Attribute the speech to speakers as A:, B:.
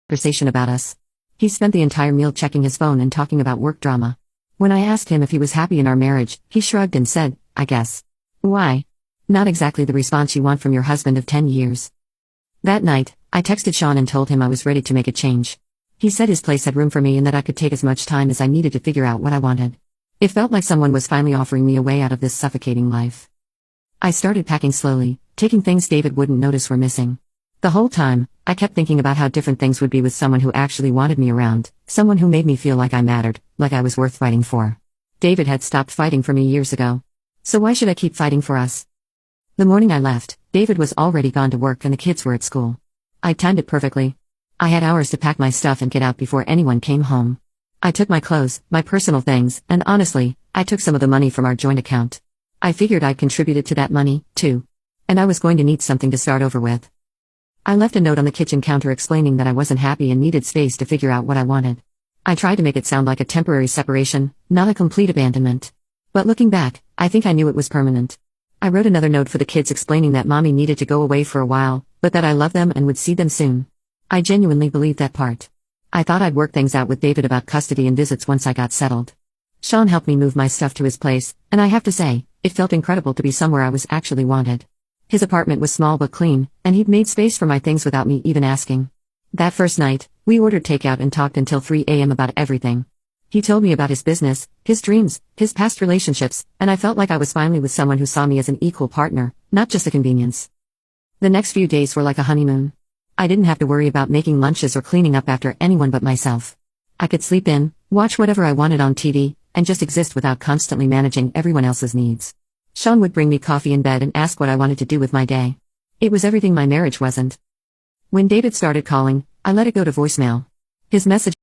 A: conversation about us. He spent the entire meal checking his phone and talking about work drama. When I asked him if he was happy in our marriage, he shrugged and said, "I guess." Why? Not exactly the response you want from your husband of 10 years. That night, I texted Sean and told him I was ready to make a change. He said his place had room for me and that I could take as much time as I needed to figure out what I wanted. It felt like someone was finally offering me a way out of this suffocating life. I started packing slowly, taking things David wouldn't notice were missing. The whole time, I kept thinking about how different things would be with someone who actually wanted me around, someone who made me feel like I mattered, like I was worth fighting for. David had stopped fighting for me years ago. So why should I keep fighting for us? The morning I left, David was already gone to work and the kids were at school. I timed it perfectly. I had hours to pack my stuff and get out before anyone came home. I took my clothes, my personal things, and honestly, I took some of the money from our joint account. I figured I'd contributed to that money, too. And I was going to need something to start over with. I left a note on the kitchen counter explaining that I wasn't happy and needed space to figure out what I wanted. I tried to make it sound like a temporary separation, not a complete abandonment. But looking back, I think I knew it was permanent. I wrote another note for the kids explaining that mommy needed to go away for a while, but that I loved them and would see them soon. I genuinely believed that part. I thought I'd work things out with David about custody and visits once I got settled. Sean helped me move my stuff to his place, and I have to say, it felt incredible to be somewhere I was actually wanted. His apartment was small but clean, and he'd made space for my things without me even asking. That first night, we ordered takeout and talked until 3 a.m. about everything. He told me about his business, his dreams, his past relationships, and I felt like I was finally with someone who saw me as an equal partner, not just a convenience. The next few days were like a honeymoon. I didn't have to worry about making lunches or cleaning up after anyone but myself. I could sleep in, watch whatever I wanted on TV, and just exist without constantly managing everyone else's needs. Sean would bring me coffee in bed and ask what I wanted to do with my day. It was everything my marriage wasn't. When David started calling, I let it go to voicemail. His message